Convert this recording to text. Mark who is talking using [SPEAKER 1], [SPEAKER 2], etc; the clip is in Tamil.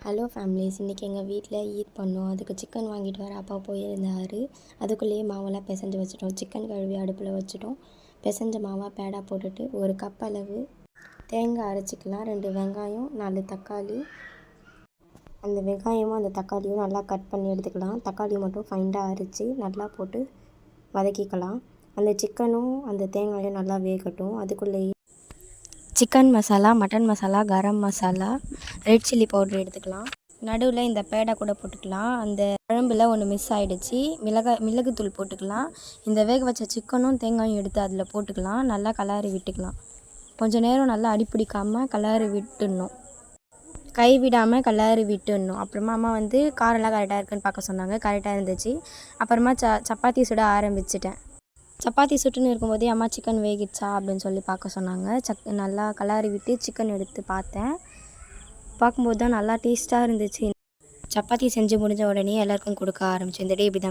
[SPEAKER 1] ஹலோ ஃபேமிலிஸ், இன்றைக்கி எங்கள் வீட்டில் ஈத் பண்ணோம். அதுக்கு சிக்கன் வாங்கிட்டு வர அப்பா போயிருந்தார். அதுக்குள்ளேயே மாவெல்லாம் பிசைஞ்சு வச்சுட்டோம். சிக்கன் கழுவி அடுப்பில் வச்சுட்டோம். பிசைஞ்ச மாவாக பேடா போட்டுட்டு ஒரு கப் அளவு தேங்காய் அரைச்சிக்கலாம். 2 வெங்காயம், 4 தக்காளி. அந்த வெங்காயமும் அந்த தக்காளியும் நல்லா கட் பண்ணி எடுத்துக்கலாம். தக்காளி மட்டும் ஃபைண்டாக அரைச்சி நல்லா போட்டு வதக்கிக்கலாம். அந்த சிக்கனும் அந்த தேங்காயும் நல்லா வேகட்டும். அதுக்குள்ளேயே chicken masala, mutton masala, garam masala, red chilli powder எடுத்துக்கலாம். நடுவில் இந்த பேடா கூட போட்டுக்கலாம். அந்த குழம்புல ஒன்று மிஸ் ஆகிடுச்சு. மிளகுத்தூள் போட்டுக்கலாம். இந்த வேக வச்ச சிக்கனும் தேங்காயும் எடுத்து அதில் போட்டுக்கலாம். நல்லா கலரி விட்டுக்கலாம். கொஞ்சம் நேரம் நல்லா அடிப்பிடிக்காமல் கலரி விட்டுடணும். கை விடாமல் கலரி விட்டுடணும். அப்புறமா அம்மா காரெல்லாம் கரெக்டாக இருக்குன்னு பார்க்க சொன்னாங்க. கரெக்டாக இருந்துச்சு. அப்புறமா சப்பாத்தி சுட ஆரம்பிச்சிட்டேன். சப்பாத்தி சுட்டுன்னு இருக்கும்போதே அம்மா சிக்கன் வேகிடுச்சா அப்படின்னு சொல்லி பார்க்க சொன்னாங்க. நல்லா கலரி விட்டு சிக்கன் எடுத்து பார்த்தேன். பார்க்கும்போது தான் நல்லா டேஸ்ட்டாக இருந்துச்சு. சப்பாத்தி செஞ்சு முடிஞ்ச உடனே எல்லாருக்கும் கொடுக்க ஆரம்பித்தேன். இந்த டே இப்படி தான்.